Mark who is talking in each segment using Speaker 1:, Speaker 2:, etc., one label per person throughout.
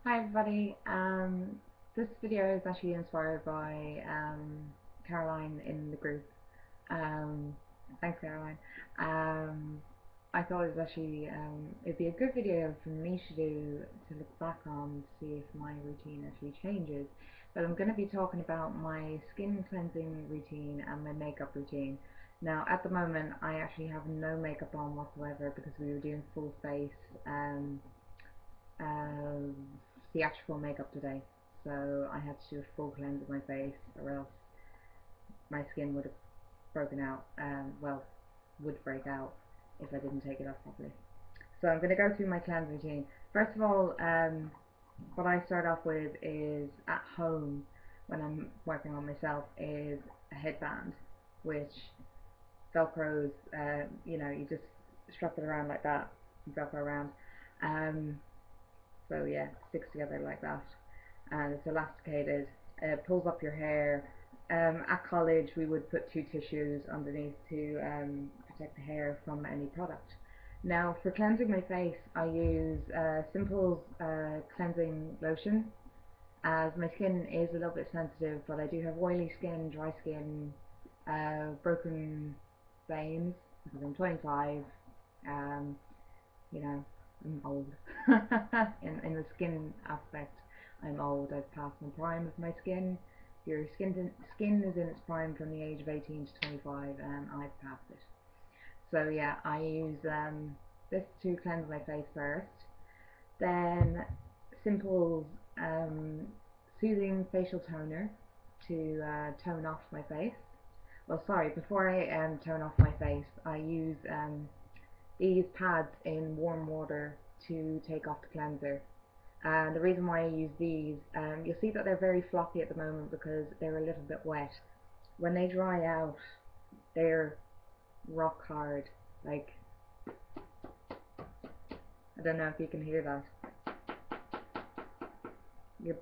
Speaker 1: Hi everybody. This video is actually inspired by Caroline in the group. Um, Thanks, Caroline. Um, I thought it was actually it'd be a good video for me to do to look back on to see if my routine actually changes. But I'm going to be talking about my skin cleansing routine and my makeup routine. Now, at the moment, I actually have no makeup on whatsoever because we were doing full face. Um, Theatrical makeup today, so I had to do a full cleanse of my face, or else my skin would have broken out. Well, would break out if I didn't take it off properly. So I'm going to go through my cleanse routine. First of all, what I start off with is at home when I'm working on myself is a headband, which velcros. You just strap it around like that, velcro around. Um, So yeah, it sticks together like that, and it's elasticated. It pulls up your hair. At college, we would put two tissues underneath to protect the hair from any product. Now, for cleansing my face, I use Simple's cleansing lotion, as my skin is a little bit sensitive, but I do have oily skin, dry skin, broken veins because I'm 25. Um, you know, I'm old. in the skin aspect, I'm old. I've passed the prime of my skin. Your skin is in its prime from the age of 18 to 25, and I've passed it. So yeah, I use this to cleanse my face first. Then Simple's soothing facial toner to tone off my face. Well, sorry, before I tone off my face, I use these pads in warm water to take off the cleanser. And the reason why I use these, you'll see that they're very floppy at the moment because they're a little bit wet. When they dry out, they're rock hard. Like, I don't know if you can hear that.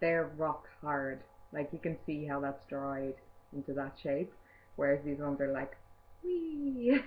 Speaker 1: They're rock hard. Like, you can see how that's dried into that shape. Whereas these ones are like, wee.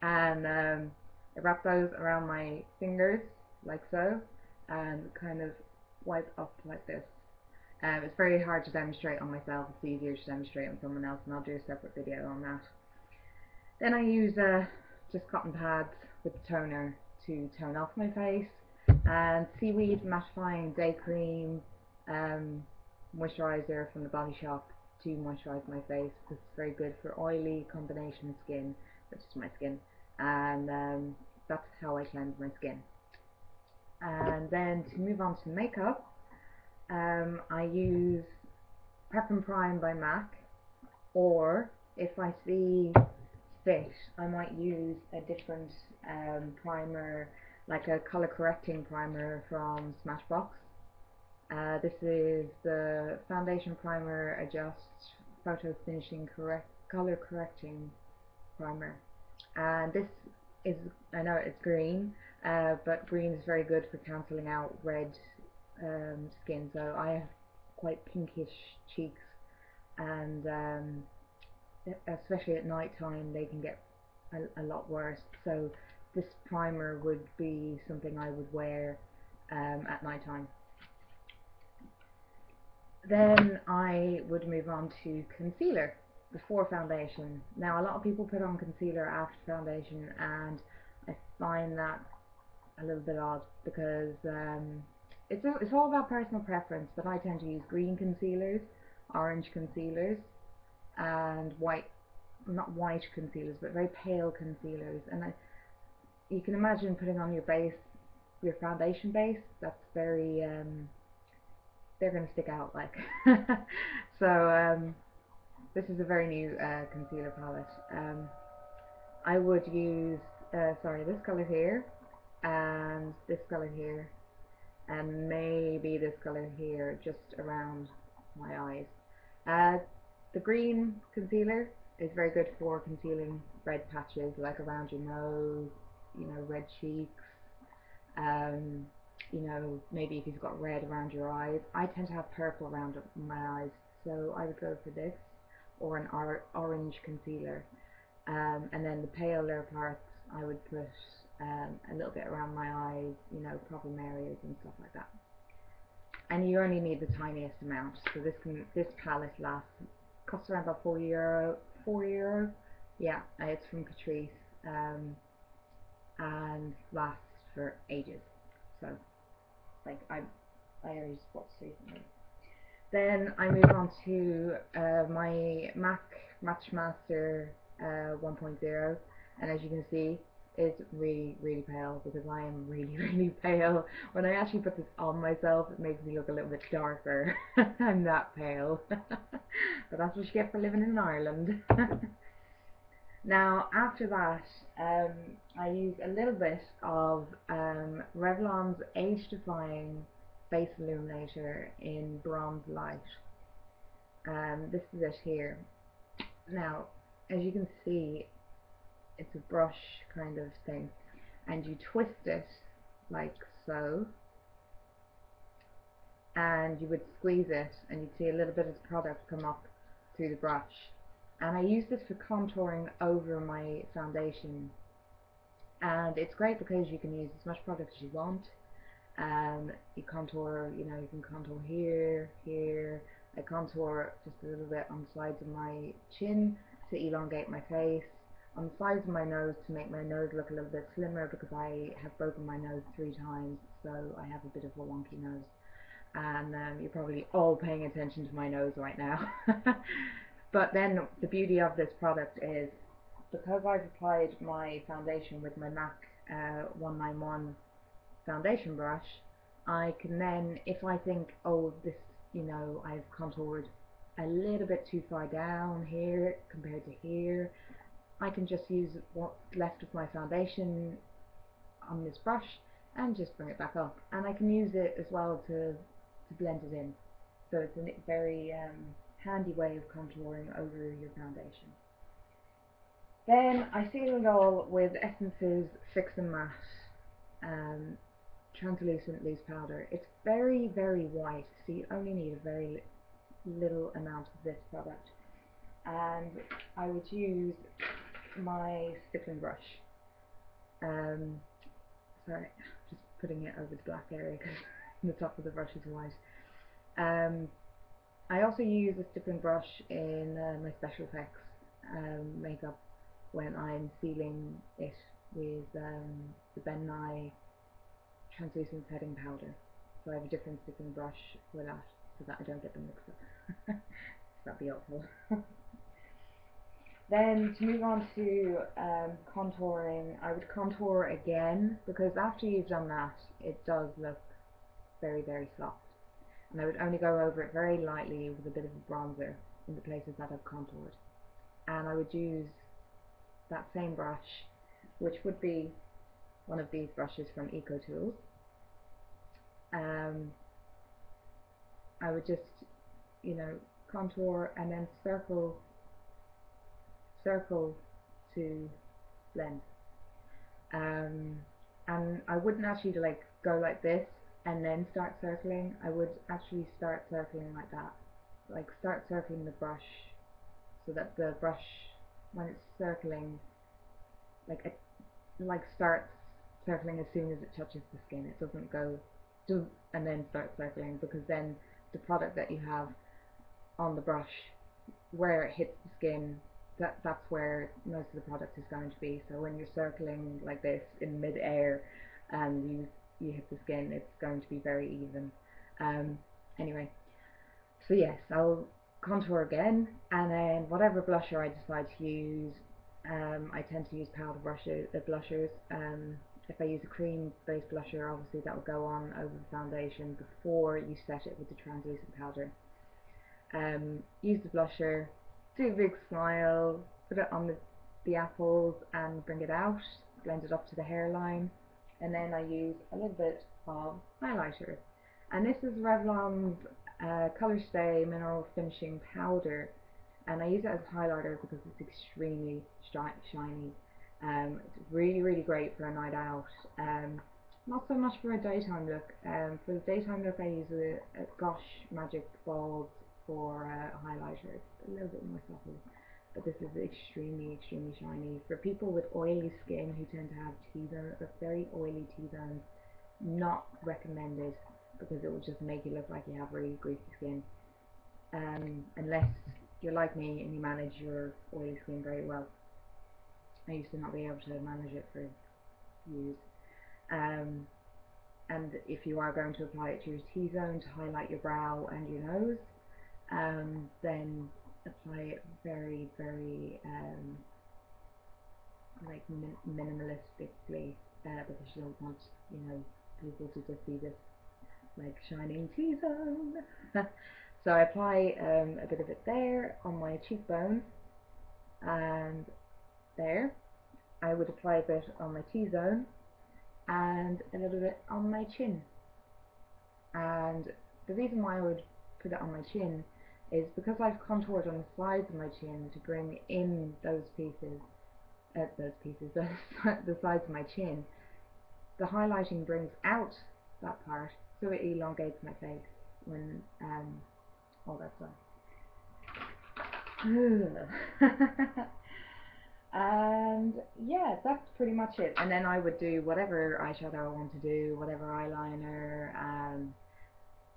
Speaker 1: And I wrap those around my fingers like so, and kind of wipe up like this. It's very hard to demonstrate on myself. It's easier to demonstrate on someone else, and I'll do a separate video on that. Then I use just cotton pads with the toner to tone off my face, and Seaweed Mattifying Day Cream moisturizer from the Body Shop to moisturize my face. This is very good for oily combination skin, which is my skin, and that's how I cleanse my skin. And then to move on to makeup, I use Prep and Prime by MAC, or if I see fit, I might use a different primer, like a color correcting primer from Smashbox. This is the Foundation Primer Adjust Photo Finishing Color Correcting Primer. And this is, I know it's green, but green is very good for cancelling out red skin. So I have quite pinkish cheeks, and especially at night time they can get a lot worse. So this primer would be something I would wear at night time. Then I would move on to concealer before foundation. Now, a lot of people put on concealer after foundation, and I find that a little bit odd because it's all about personal preference, but I tend to use green concealers, orange concealers, and not white concealers, but very pale concealers. And you can imagine putting on your foundation base, that's very they're going to stick out like. So this is a very new concealer palette. I would use this color here, and this color here, and maybe this color here just around my eyes. The green concealer is very good for concealing red patches like around your nose, red cheeks, um, maybe if you've got red around your eyes. I tend to have purple around my eyes, so I would go for this, or an orange concealer. And then the paler parts I would put a little bit around my eyes, problem areas and stuff like that. and you only need the tiniest amount. So this palette costs around about €4. €4, yeah. It's from Catrice, and lasts for ages. So like I only just bought this recently. Then I move on to my MAC Matchmaster 1.0, and as you can see, it's really pale because I am really pale. When I actually put this on myself, it makes me look a little bit darker. I'm that pale, but that's what you get for living in Ireland. Now after that, I use a little bit of Revlon's Age Defying Face Illuminator in Bronze Light. This is it here. Now, as you can see, it's a brush kind of thing, and you twist it like so, and you would squeeze it, and you'd see a little bit of the product come up through the brush. And I use this for contouring over my foundation, and it's great because you can use as much product as you want. You contour, you can contour here, here. I contour just a little bit on the sides of my chin to elongate my face, on the sides of my nose to make my nose look a little bit slimmer because I have broken my nose 3 times, so I have a bit of a wonky nose. And you're probably all paying attention to my nose right now. But then the beauty of this product is, because I've applied my foundation with my MAC 191 foundation brush, I can then, if I think, oh, this, I've contoured a little bit too far down here compared to here, I can just use what's left of my foundation on this brush and just bring it back up, and I can use it as well to blend it in. So it's a very handy way of contouring over your foundation. Then I seal it all with Essence's Fix and Matte translucent loose powder. It's very white, so you only need a very little amount of this product. And I would use my stippling brush. Sorry, just putting it over the black area because the top of the brush is white. I also use a stippling brush in my special effects makeup when I'm sealing it with the Ben Nye translucent setting powder. So I have a different stippling brush for that, so that I don't get them mixed up. So that'd be helpful. Then to move on to contouring, I would contour again, because after you've done that, it does look very soft. And I would only go over it very lightly with a bit of a bronzer in the places that I've contoured. And I would use that same brush, which would be one of these brushes from EcoTools. I would just, contour and then circle to blend. And I wouldn't actually go like this and then start circling. I would actually start circling like that, like start circling the brush, so that the brush, when it's circling, it starts circling as soon as it touches the skin. It doesn't go do and then start circling, because then the product that you have on the brush, where it hits the skin, that's where most of the product is going to be. So when you're circling like this in mid-air and you hit the skin, it's going to be very even. Anyway, so yes, I'll contour again, and then whatever blusher I decide to use, I tend to use powder blushers. If I use a cream based blusher, obviously that will go on over the foundation before you set it with the translucent powder. Use the blusher, do a big smile, put it on the apples and bring it out, blend it up to the hairline, and then I use a little bit of highlighter. And this is Revlon's Color Stay Mineral Finishing Powder, and I use it as a highlighter because it's extremely shiny. It's really great for a night out. Not so much for a daytime look. For the daytime look, I use a Gosh Magic Balls for a highlighter. It's a little bit more subtle, but this is extremely shiny. For people with oily skin who tend to have T-zones, very oily T-zones, not recommended. because it will just make you look like you have really greasy skin. Unless you're like me and you manage your oily skin very well. I used to not be able to manage it for years. Um, and if you are going to apply it to your T-zone to highlight your brow and your nose, then apply it very, very like minimalistically, because you don't want, you know, people to just see this like shining T-zone. So I apply a bit of it there on my cheekbone, and there. I would apply a bit on my T-zone and a little bit on my chin. And the reason why I would put it on my chin is because I've contoured on the sides of my chin to bring in those pieces, the sides of my chin. The highlighting brings out that part, so it elongates my face when all that stuff. And yeah, that's pretty much it. And then I would do whatever eyeshadow I want to do, whatever eyeliner, and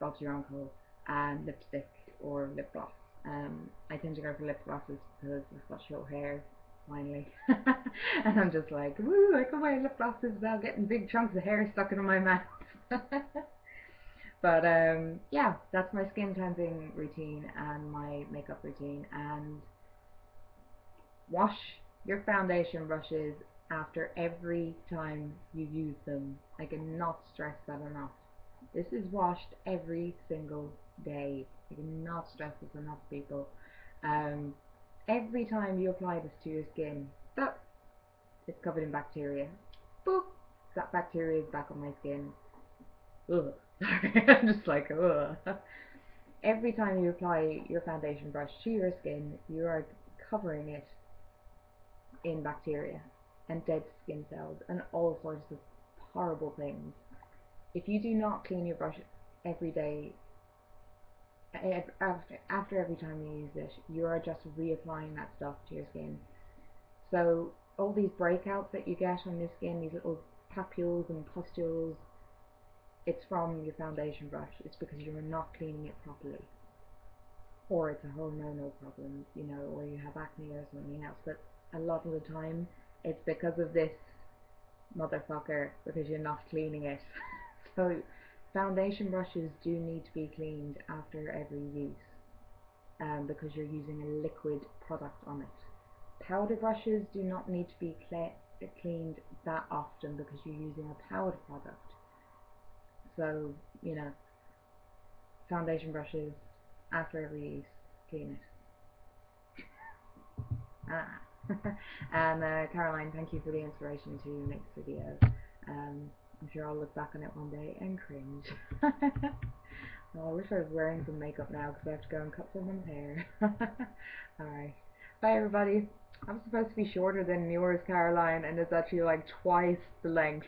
Speaker 1: Bob's your uncle, and lipstick or lip gloss. I tend to go for lip glosses because I've got short hair finally, and I'm just like, woo, I can wear lip glosses without getting big chunks of hair stuck in my mouth. But yeah, that's my skin cleansing routine and my makeup routine. And wash your foundation brushes after every time you use them. I cannot stress that enough. This is washed every single day. I cannot stress this enough, people. Every time you apply this to your skin, it's covered in bacteria. Boop! That bacteria is back on my skin. Ugh. Sorry, I'm just like, ugh. Every time you apply your foundation brush to your skin, you are covering it in bacteria and dead skin cells and all sorts of horrible things. If you do not clean your brush every day, after every time you use it, you are just reapplying that stuff to your skin. So all these breakouts that you get on your skin, these little papules and pustules, it's from your foundation brush. It's because you're not cleaning it properly. Or it's a hormonal problem, you know, or you have acne or something else. But a lot of the time, it's because of this motherfucker, because you're not cleaning it. So foundation brushes do need to be cleaned after every use, because you're using a liquid product on it. Powder brushes do not need to be cleaned that often because you're using a powder product. So, you know, foundation brushes after every use, clean it. And Caroline, thank you for the inspiration to make this video. I'm sure I'll look back on it one day and cringe. Oh, I wish I was wearing some makeup now because I have to go and cut someone's hair. Alright. Bye everybody. I'm supposed to be shorter than yours, Caroline, and it's actually like twice the length.